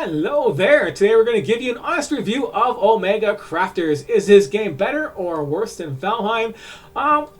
Hello there! Today we're going to give you an honest review of Omega Crafters. Is this game better or worse than Valheim?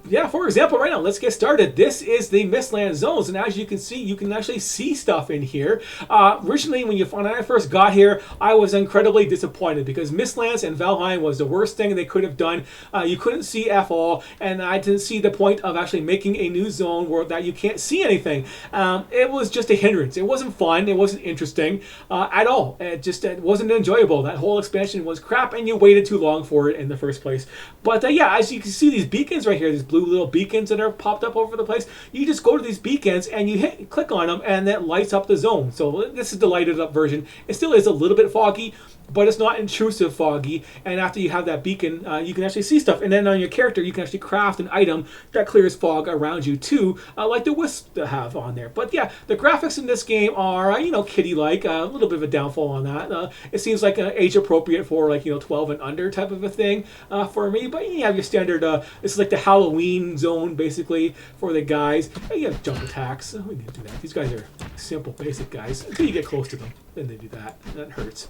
Yeah, for example, right now, let's get started. This is the Mistland Zones, and as you can see, you can actually see stuff in here. Originally, when I first got here, I was incredibly disappointed because Mistlands and Valheim was the worst thing they could have done. You couldn't see F all, and I didn't see the point of actually making a new zone where that you can't see anything. It was just a hindrance. It wasn't fun. It wasn't interesting at all. It wasn't enjoyable. That whole expansion was crap, and you waited too long for it in the first place. But yeah, as you can see, these beacons right here, these blue little beacons that are popped up over the place, you just go to these beacons and you click on them, and that lights up the zone. So this is the lighted up version. It still is a little bit foggy, but it's not intrusive foggy, and after you have that beacon, you can actually see stuff. And then on your character, you can actually craft an item that clears fog around you too, like the wisps that have on there. But yeah, the graphics in this game are, kiddie-like, a little bit of a downfall on that. It seems like age appropriate for 12 and under type of a thing for me. But you have your standard, this is like the Halloween zone basically for the guys. You have jump attacks. We can do that. These guys are simple, basic guys until you get close to them. Then they do that. That hurts.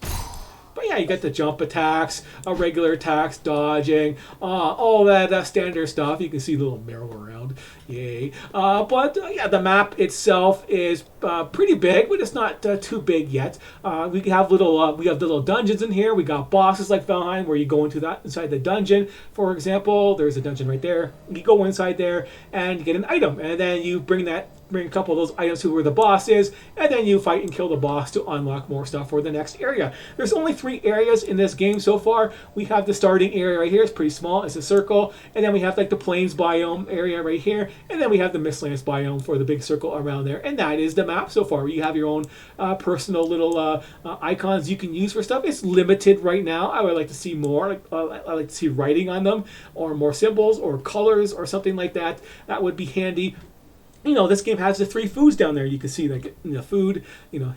But yeah, you got the jump attacks, regular attacks, dodging, all that standard stuff. You can see a little merry-go-round, yay. But yeah, the map itself is pretty big, but it's not too big yet. We have little dungeons in here. We got bosses like Valheim, where you go inside the dungeon. For example, there's a dungeon right there. You go inside there and get an item, and then you bring a couple of those items to where the boss is, and then you fight and kill the boss to unlock more stuff for the next area. There's only 3 areas in this game so far. We have the starting area right here. It's pretty small. It's a circle. And then we have like the plains biome area right here. And then we have the Mistlands biome for the big circle around there. And that is the map so far. You have your own personal little icons you can use for stuff. It's limited right now. I would like to see more. I like to see writing on them, or more symbols or colors or something like that. That would be handy. This game has the 3 foods down there. You can see the food.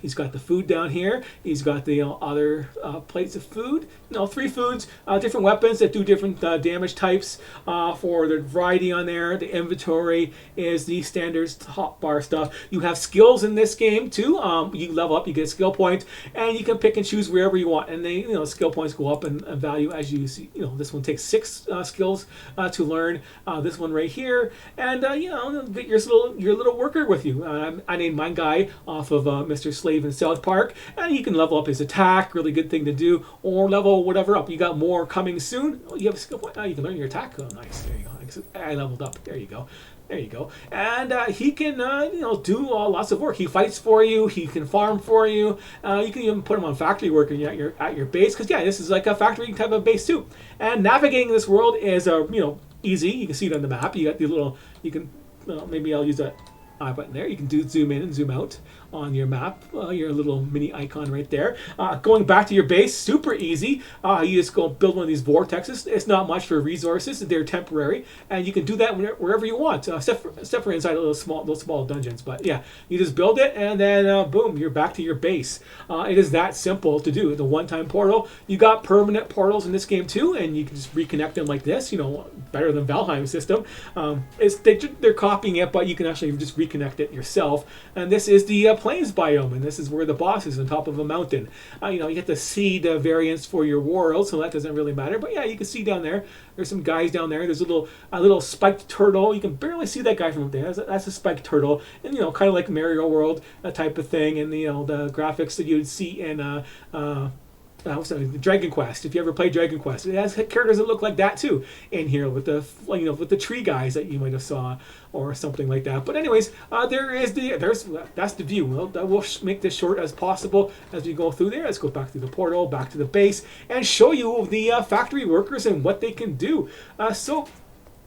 He's got the food down here. He's got the other plates of food. 3 foods, different weapons that do different damage types for the variety on there. The inventory is the standard hotbar stuff. You have skills in this game too. You level up, you get skill points, and you can pick and choose wherever you want. And they, skill points go up in value as you see. This one takes 6 skills to learn. This one right here, and get your little worker with you. I named my guy off of Mr. Slave in South Park, and you can level up his attack, really good thing to do, or level whatever up. You got more coming soon. You have a skill point. You can learn your attack. Oh, nice. There you go. I leveled up. There you go. There you go. And he can, do lots of work. He fights for you. He can farm for you. You can even put him on factory work at your base, because yeah, this is like a factory type of base too. And navigating this world is easy. You can see it on the map. You got the little. You can. Maybe I'll use that I button there. You can do zoom in and zoom out on your map, your little mini icon right there. Going back to your base, super easy. You just go build one of these vortexes. It's not much for resources. They're temporary, and you can do that wherever you want, except for inside those small dungeons. But yeah, you just build it, and then boom, you're back to your base. It is that simple to do. The one-time portal. You got permanent portals in this game too, and you can just reconnect them like this. Better than Valheim system. They're copying it, but you can actually just reconnect it yourself. And this is the plains biome, and this is where the boss is on top of a mountain. You get to see the variants for your world, so that doesn't really matter. But yeah, you can see down there. There's some guys down there. There's a little spiked turtle. You can barely see that guy from up there. That's a spiked turtle, and kind of like Mario World, that type of thing. And the graphics that you'd see in Dragon Quest. If you ever played Dragon Quest, it has characters that look like that too in here with the tree guys that you might have saw or something like that. But anyways, that's the view. We'll make this short as possible as we go through there. Let's go back through the portal, back to the base, and show you the factory workers and what they can do. So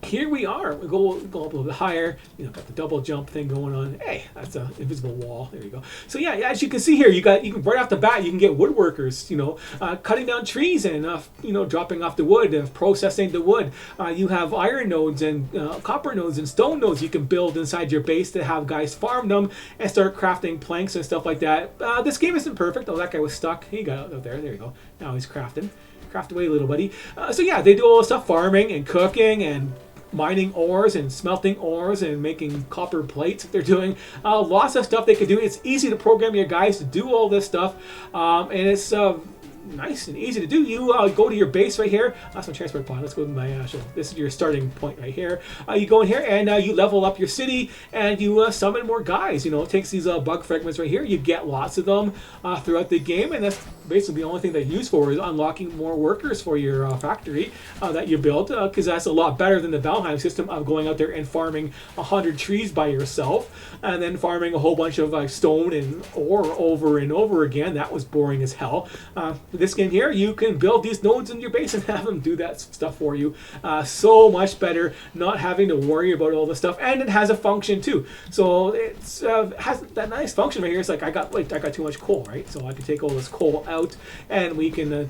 here we are. We go up a little bit higher. Got the double jump thing going on. Hey, that's an invisible wall. There you go. So yeah, as you can see here, you can right off the bat, you can get woodworkers. Cutting down trees and dropping off the wood, processing the wood. You have iron nodes and copper nodes and stone nodes you can build inside your base to have guys farm them and start crafting planks and stuff like that. This game isn't perfect. Oh, that guy was stuck. He got out there. There you go. Now he's crafting. Craft away, little buddy. So yeah, they do all the stuff, farming and cooking and mining ores and smelting ores and making copper plates that they're doing. Lots of stuff they can do. It's easy to program your guys to do all this stuff, and it's nice and easy to do. You go to your base right here. That's my transport pod. Let's go to my this is your starting point right here. You go in here and you level up your city and you summon more guys. It takes these bug fragments right here. You get lots of them throughout the game, and that's basically the only thing they're used for is unlocking more workers for your factory that you built, because that's a lot better than the Valheim system of going out there and farming 100 trees by yourself and then farming a whole bunch of stone and ore over and over again. That was boring as hell. This game here, you can build these nodes in your base and have them do that stuff for you. So much better, not having to worry about all this stuff, and it has a function too. So it has that nice function right here. It's like I got too much coal, right? So I can take all this coal out, and we can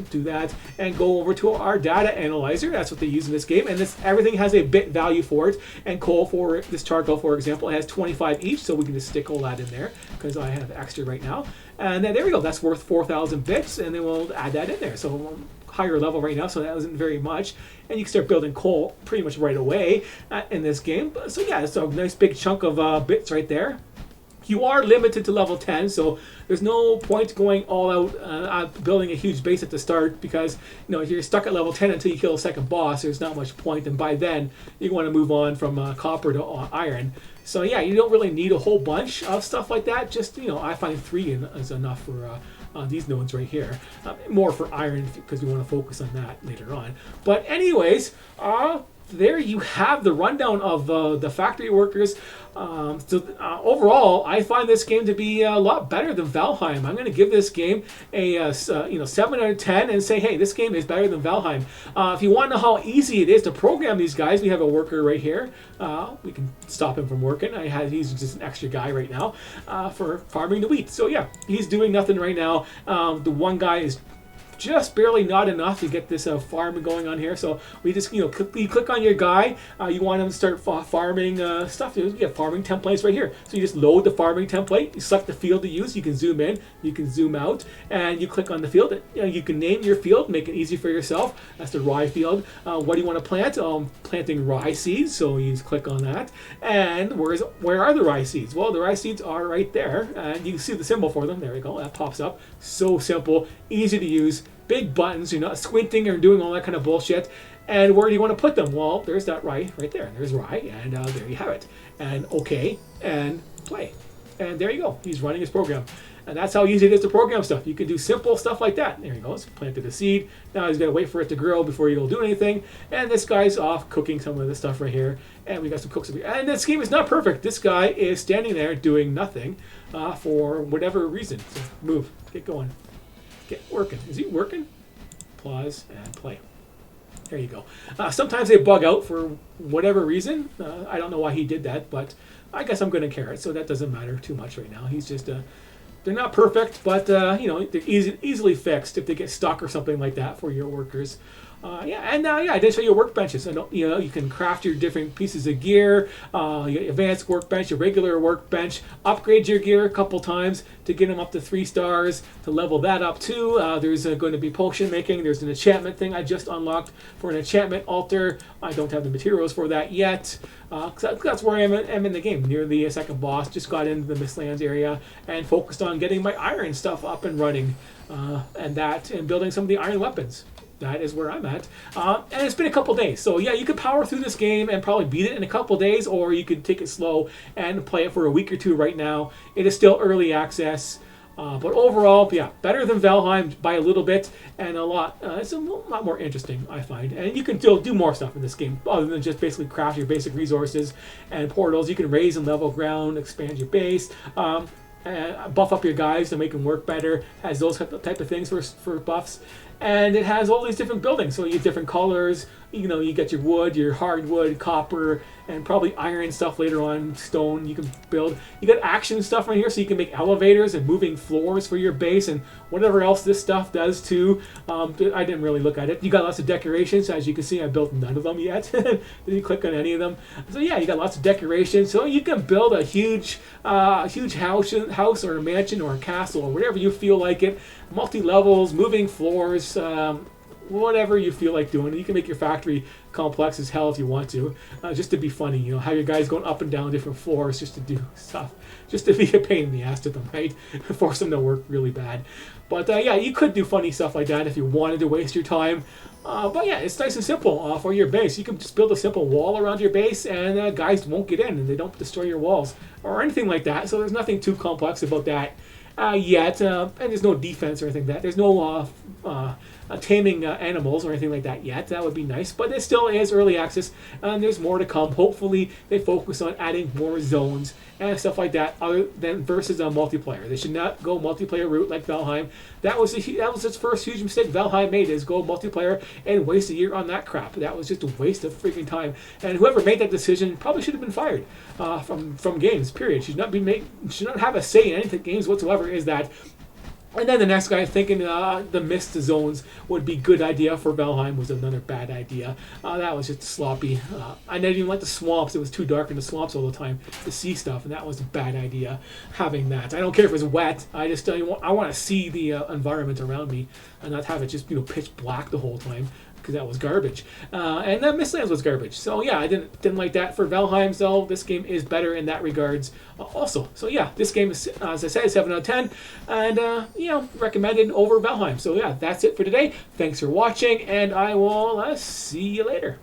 do that and go over to our data analyzer. That's what they use in this game, and everything has a bit value for it. And coal for this charcoal, for example, it has 25 each, so we can just stick all that in there because I have extra right now. And then there we go. That's worth 4,000 bits, and then we'll add that in there. So higher level right now, so that isn't very much. And you can start building coal pretty much right away in this game. So yeah, it's a nice big chunk of bits right there. You are limited to level 10, so there's no point going all out building a huge base at the start, because if you're stuck at level 10 until you kill a second boss, there's not much point, and by then you want to move on from copper to iron. So yeah, you don't really need a whole bunch of stuff like that. Just I find 3 is enough for these nodes right here. More for iron because we want to focus on that later on. But anyways, there you have the rundown of the factory workers. Overall, I find this game to be a lot better than Valheim. I'm going to give this game a 7 out of 10 and say, hey, this game is better than Valheim. If you want to know how easy it is to program these guys, we have a worker right here. We can stop him from working. He's just an extra guy right now for farming the wheat. So yeah, he's doing nothing right now. The one guy is just barely not enough to get this farm going on here. So we just you click on your guy. You want him to start farming stuff. You get farming templates right here. So you just load the farming template. You select the field to use. You can zoom in. You can zoom out, and you click on the field. You can name your field. Make it easy for yourself. That's the rye field. What do you want to plant? Planting rye seeds. So you just click on that. And where are the rye seeds? Well, the rye seeds are right there, and you can see the symbol for them. There we go. That pops up. So simple, easy to use. Big buttons, you're not squinting or doing all that kind of bullshit. And where do you want to put them? Well, there's that rye right there. There's rye, and there you have it. And OK, and play. And there you go. He's running his program. And that's how easy it is to program stuff. You can do simple stuff like that. There he goes. Planted a seed. Now he's got to wait for it to grow before he'll do anything. And this guy's off cooking some of this stuff right here. And we got some cooks over here. And this game is not perfect. This guy is standing there doing nothing for whatever reason. So move. Get going. Get working. Is he working? Pause and play. There you go. Sometimes they bug out for whatever reason. I don't know why he did that, but I guess I'm going to carrot, so that doesn't matter too much right now. He's just they're not perfect, but they're easily fixed if they get stuck or something like that for your workers. I did show you workbenches. You can craft your different pieces of gear, your advanced workbench, your regular workbench, upgrade your gear a couple times to get them up to 3 stars, to level that up too. There's going to be potion making. There's an enchantment thing I just unlocked for an enchantment altar. I don't have the materials for that yet. That's where I am in the game, near the second boss. Just got into the Mistlands area and focused on getting my iron stuff up and running, and building some of the iron weapons. That is where I'm at. And it's been a couple days. So yeah, you could power through this game and probably beat it in a couple days, or you could take it slow and play it for a week or two right now. It is still early access. But overall, yeah, better than Valheim by a little bit, and it's a lot more interesting, I find. And you can still do more stuff in this game, other than just basically craft your basic resources and portals. You can raise and level ground, expand your base, and buff up your guys to make them work better. Has those type of things for buffs. And it has all these different buildings, so you have different colors. You get your wood, your hardwood, copper, and probably iron stuff later on, stone you can build. You got action stuff right here, so you can make elevators and moving floors for your base and whatever else this stuff does too. I didn't really look at it. You got lots of decorations. As you can see, I built none of them yet. Didn't click on any of them. So yeah, you got lots of decorations. So you can build a huge house or a mansion or a castle or whatever you feel like it. Multi-levels, moving floors, whatever you feel like doing. You can make your factory complex as hell if you want to, just to be funny. You know, have your guys going up and down different floors just to do stuff, just to be a pain in the ass to them, right? Force them to work really bad. But yeah, you could do funny stuff like that if you wanted to waste your time. But yeah, it's nice and simple for your base. You can just build a simple wall around your base, and guys won't get in, and they don't destroy your walls or anything like that. So there's nothing too complex about that yet, and there's no defense or anything like that. There's no taming animals or anything like that yet. That would be nice, but it still is early access, and there's more to come. Hopefully, they focus on adding more zones and stuff like that, other than versus multiplayer. They should not go multiplayer route like Valheim. That was its first huge mistake Valheim made, is go multiplayer and waste a year on that crap. That was just a waste of freaking time. And whoever made that decision probably should have been fired from games. Period. Should not have a say in anything games whatsoever. Is that. And then the next guy thinking the mist zones would be good idea for Valheim was another bad idea. That was just sloppy. I didn't even like the swamps. It was too dark in the swamps all the time to see stuff, and that was a bad idea, having that. I don't care if it's wet. I just I want to see the environment around me and not have it just pitch black the whole time, because that was garbage. And then Mistlands was garbage. So yeah, I didn't like that for Valheim. So this game is better in that regards also. So yeah, this game is, as I said, 7 out of 10. And recommended over Valheim. So yeah, that's it for today. Thanks for watching, and I will see you later.